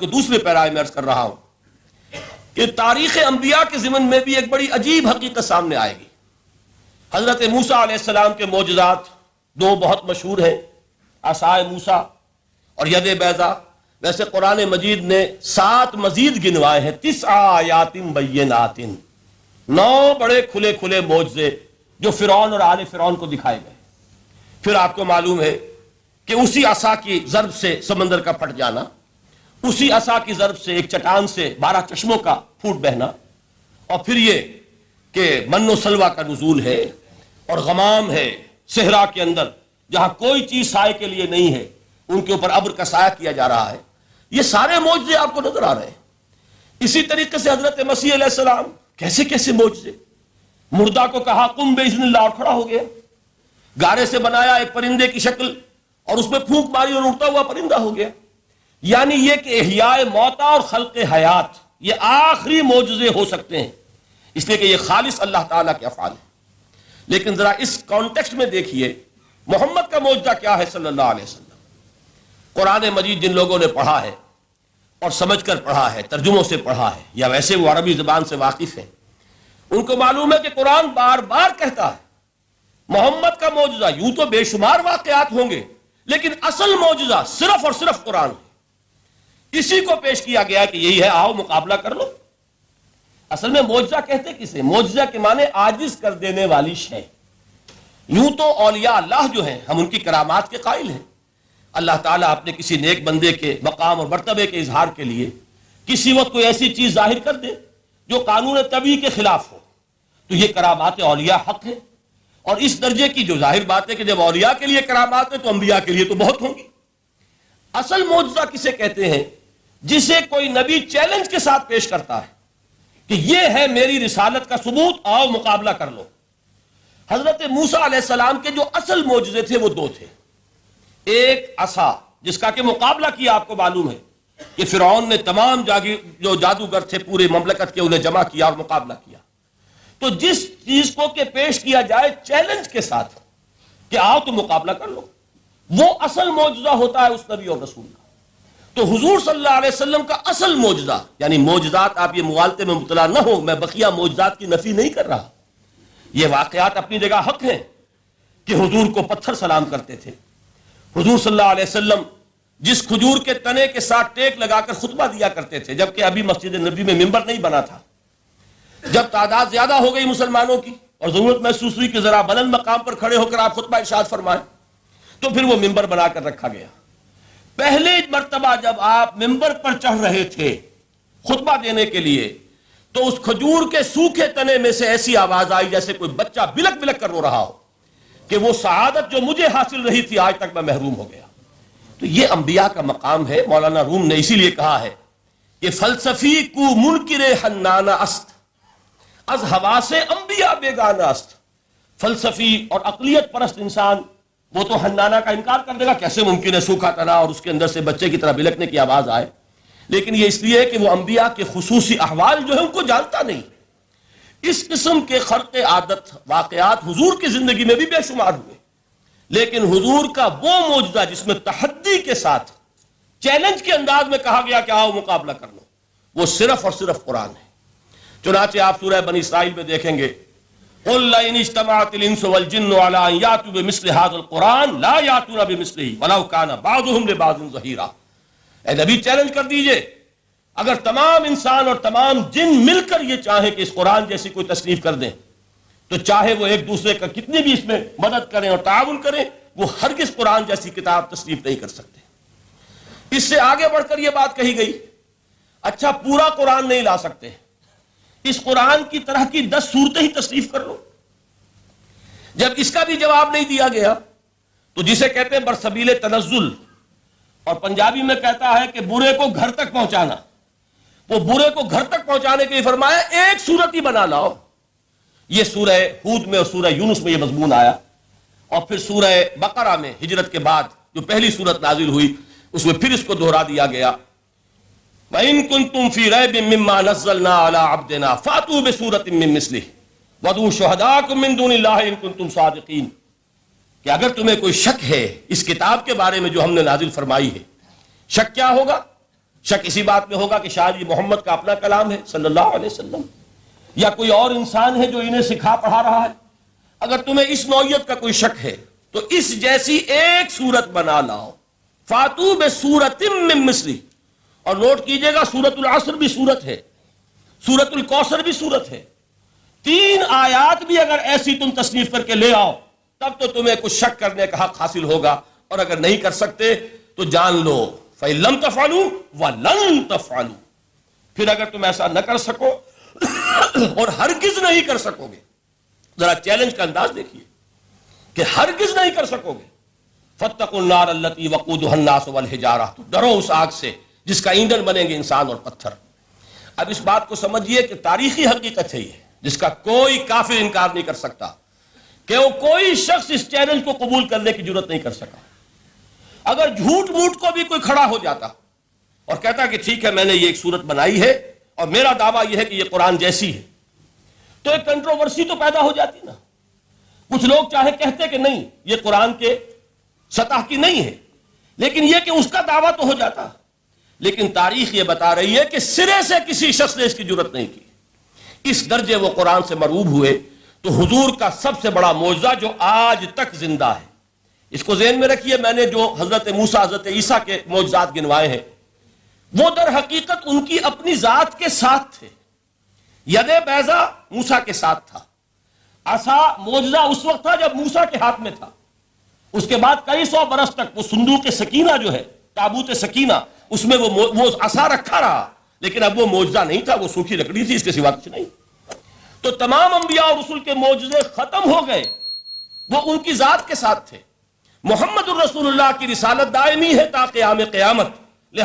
دوسرے پیرائے میں عرض کر رہا ہوں کہ تاریخ انبیاء کے ضمن میں بھی ایک بڑی عجیب حقیقت سامنے آئے گی۔ حضرت موسیٰ علیہ السلام کے معجزات دو بہت مشہور ہیں، عصائے موسیٰ اور ید بیضاء۔ ویسے قرآن مجید نے 7 مزید گنوائے ہیں، 9 آیات بینات، 9 بڑے کھلے کھلے معجزے جو فرعون اور آل فرعون کو دکھائے گئے۔ پھر آپ کو معلوم ہے کہ اسی عصا کی ضرب سے سمندر کا پھٹ جانا، اسی عصا کی ضرب سے ایک چٹان سے 12 چشموں کا پھوٹ بہنا، اور پھر یہ کہ من و سلوہ کا نزول ہے اور غمام ہے صحرا کے اندر جہاں کوئی چیز سائے کے لیے نہیں ہے، ان کے اوپر ابر کا سایہ کیا جا رہا ہے۔ یہ سارے معجزے آپ کو نظر آ رہے ہیں۔ اسی طریقے سے حضرت مسیح علیہ السلام کیسے کیسے معجزے، مردہ کو کہا قم باذن اللہ اور کھڑا ہو گیا، گارے سے بنایا ایک پرندے کی شکل اور اس میں پھونک ماری اور اڑتا ہوا پرندہ ہو گیا۔ یعنی یہ کہ احیاء موتا اور خلق حیات یہ آخری معجزے ہو سکتے ہیں، اس لیے کہ یہ خالص اللہ تعالیٰ کے افعال ہیں۔ لیکن ذرا اس کانٹیکسٹ میں دیکھیے محمد کا معجزہ کیا ہے صلی اللہ علیہ وسلم۔ قرآن مجید جن لوگوں نے پڑھا ہے اور سمجھ کر پڑھا ہے، ترجموں سے پڑھا ہے یا ویسے وہ عربی زبان سے واقف ہیں، ان کو معلوم ہے کہ قرآن بار بار کہتا ہے محمد کا معجزہ یوں تو بے شمار واقعات ہوں گے لیکن اصل معجزہ صرف اور صرف قرآن ہے۔ اسی کو پیش کیا گیا کہ یہی ہے، آؤ مقابلہ کر لو۔ اصل میں معجزہ کہتے کسے؟ معجزہ کے معنی عاجز کر دینے والی شے۔ یوں تو اولیاء اللہ جو ہیں ہم ان کی کرامات کے قائل ہیں، اللہ تعالیٰ اپنے کسی نیک بندے کے مقام اور مرتبے کے اظہار کے لیے کسی وقت کوئی ایسی چیز ظاہر کر دے جو قانون طبیعی کے خلاف ہو، تو یہ کرامات اولیاء حق ہے۔ اور اس درجے کی جو ظاہر بات ہے کہ جب اولیاء کے لیے کرامات ہے تو انبیاء کے لیے تو بہت ہوں گی۔ اصل معجزہ کسے کہتے ہیں؟ جسے کوئی نبی چیلنج کے ساتھ پیش کرتا ہے کہ یہ ہے میری رسالت کا ثبوت، آؤ مقابلہ کر لو۔ حضرت موسیٰ علیہ السلام کے جو اصل معجزے تھے وہ 2 تھے۔ ایک عصا جس کا کہ مقابلہ کیا، آپ کو معلوم ہے کہ فرعون نے تمام جو جادوگر تھے پورے مملکت کے انہیں جمع کیا اور مقابلہ کیا۔ تو جس چیز کو کہ پیش کیا جائے چیلنج کے ساتھ کہ آؤ تو مقابلہ کر لو، وہ اصل معجزہ ہوتا ہے اس نبی اور رسول کا۔ تو حضور صلی اللہ علیہ وسلم کا اصل معجزہ، یعنی معجزات، آپ یہ مغالطے میں مبتلا نہ ہو، میں بقیہ معجزات کی نفی نہیں کر رہا، یہ واقعات اپنی جگہ حق ہیں کہ حضور کو پتھر سلام کرتے تھے۔ حضور صلی اللہ علیہ وسلم جس کھجور کے تنے کے ساتھ ٹیک لگا کر خطبہ دیا کرتے تھے، جبکہ ابھی مسجد نبی میں ممبر نہیں بنا تھا، جب تعداد زیادہ ہو گئی مسلمانوں کی اور ضرورت محسوس ہوئی کہ ذرا بلند مقام پر کھڑے ہو کر آپ خطبہ ارشاد فرمائیں، تو پھر وہ ممبر بنا کر رکھا گیا۔ پہلے مرتبہ جب آپ ممبر پر چڑھ رہے تھے خطبہ دینے کے لیے تو اس کھجور کے سوکھے تنے میں سے ایسی آواز آئی جیسے کوئی بچہ بلک بلک کر رو رہا ہو کہ وہ سعادت جو مجھے حاصل رہی تھی آج تک میں محروم ہو گیا۔ تو یہ انبیاء کا مقام ہے۔ مولانا روم نے اسی لیے کہا ہے کہ فلسفی کو منکر حنانہ است، از حواس انبیاء بیگانہ است۔ فلسفی اور عقلیت پرست انسان وہ تو حنانہ کا انکار کر دے گا، کیسے ممکن ہے سوکھا تنا اور اس کے اندر سے بچے کی طرح بلکنے کی آواز آئے، لیکن یہ اس لیے کہ وہ انبیاء کے خصوصی احوال جو ہے ان کو جانتا نہیں۔ اس قسم کے خرق عادت واقعات حضور کی زندگی میں بھی بے شمار ہوئے، لیکن حضور کا وہ معجزہ جس میں تحدی کے ساتھ چیلنج کے انداز میں کہا گیا کہ آؤ مقابلہ کر لو، وہ صرف اور صرف قرآن ہے۔ چنانچہ آپ سورہ بنی اسرائیل میں دیکھیں گے قُلْ لَئِنِ اجْتَمَعَتِ الْإِنسُ وَالْجِنُّ عَلَىٰ أَن يَأْتُوا بِمِثْلِ هَٰذَا الْقُرْآنِ لَا يَأْتُونَ بِمِثْلِهِ وَلَوْ كَانَ بَعْضُهُمْ لِبَعْضٍ ظَهِيرًا۔ اے نبی چیلنج کر دیجئے، اگر تمام انسان اور تمام جن مل کر یہ چاہیں کہ اس قرآن جیسی کوئی تصنیف کر دیں تو چاہے وہ ایک دوسرے کا کتنی بھی اس میں مدد کریں اور تعاون کریں، وہ ہرگز قرآن جیسی کتاب تصنیف نہیں کر سکتے۔ اس سے آگے بڑھ کر یہ بات کہی گئی، اچھا پورا قرآن نہیں لا سکتے، اس قرآن کی طرح کی 10 صورتیں ہی تصنیف کر لو۔ جب اس کا بھی جواب نہیں دیا گیا تو جسے کہتے ہیں برسبیل تنزل، اور پنجابی میں کہتا ہے کہ برے کو گھر تک پہنچانا، وہ برے کو گھر تک پہنچانے کے لیے فرمایا ایک صورت ہی بنا لاؤ۔ یہ سورہ ہود میں اور سورہ یونس میں یہ مضمون آیا، اور پھر سورہ بقرہ میں ہجرت کے بعد جو پہلی سورت نازل ہوئی اس میں پھر اس کو دہرا دیا گیا، وَإِن كُنتُمْ فِي رَيْبٍ مِّمَّا نَزَّلْنَا عَلَىٰ عَبْدِنَا فَأْتُوا بِسُورَةٍ مِّن مِّثْلِهِ وَادْعُوا شُهَدَاءَكُم مِّن دُونِ اللَّهِ إِن كُنتُمْ صَادِقِينَ۔ کہ اگر تمہیں کوئی شک ہے اس کتاب کے بارے میں جو ہم نے نازل فرمائی ہے، شک کیا ہوگا؟ شک اسی بات میں ہوگا کہ شاید یہ محمد کا اپنا کلام ہے صلی اللہ علیہ وسلم، یا کوئی اور انسان ہے جو انہیں سکھا پڑھا رہا ہے۔ اگر تمہیں اس نوعیت کا کوئی شک ہے تو اس جیسی ایک صورت بنا لاؤ، فاتو بسورۃ من مثلہ، اور نوٹ کیجئے گا سورۃ العصر بھی صورت ہے، سورۃ الکوثر بھی صورت ہے، 3 آیات بھی اگر ایسی تم تصنیف کر کے لے آؤ تب تو تمہیں کچھ شک کرنے کا حق حاصل ہوگا، اور اگر نہیں کر سکتے تو جان لو فَإِن لَمْ تَفْعَلُوا وَلَن تَفْعَلُوا، پھر اگر تم ایسا نہ کر سکو اور ہرگز نہیں کر سکو گے، ذرا چیلنج کا انداز دیکھیے کہ ہرگز نہیں کر سکو گے، فَاتَّقُوا النَّارَ الَّتِي وَقُودُهَا النَّاسُ وَالْحِجَارَةُ، تو ڈرو اس آگ سے جس کا ایندھن بنیں گے انسان اور پتھر۔ اب اس بات کو سمجھیے کہ تاریخی حقیقت ہے یہ، جس کا کوئی کافر انکار نہیں کر سکتا، کہ وہ کوئی شخص اس چیلنج کو قبول کرنے کی جرات نہیں کر سکا۔ اگر جھوٹ موٹ کو بھی کوئی کھڑا ہو جاتا اور کہتا کہ ٹھیک ہے میں نے یہ ایک صورت بنائی ہے اور میرا دعویٰ یہ ہے کہ یہ قرآن جیسی ہے، تو ایک کنٹروورسی تو پیدا ہو جاتی نا۔ کچھ لوگ چاہے کہتے کہ نہیں یہ قرآن کے سطح کی نہیں ہے، لیکن یہ کہ اس کا دعویٰ تو ہو جاتا۔ لیکن تاریخ یہ بتا رہی ہے کہ سرے سے کسی شخص نے اس کی جرات نہیں کی، اس درجے وہ قرآن سے مرعوب ہوئے۔ تو حضور کا سب سے بڑا معجزہ جو آج تک زندہ ہے، اس کو ذہن میں رکھیے، میں نے جو حضرت موسیٰ حضرت عیسیٰ کے معجزات گنوائے ہیں وہ در حقیقت ان کی اپنی ذات کے ساتھ تھے۔ ید بیضا موسیٰ کے ساتھ تھا، عصا معجزہ اس وقت تھا جب موسیٰ کے ہاتھ میں تھا، اس کے بعد کئی سو برس تک وہ صندوق سکینہ جو ہے، تابوت سکینہ، اس میں وہ عصا رکھا رہا، لیکن اب وہ معجزہ نہیں تھا، وہ سوکھی لکڑی تھی، اس کے سوا کچھ نہیں۔ تو تمام انبیاء اور رسول کے معجزے ختم ہو گئے، وہ ان کی ذات کے ساتھ تھے۔ محمد الرسول اللہ کی رسالت دائمی ہے تا قیام قیامت،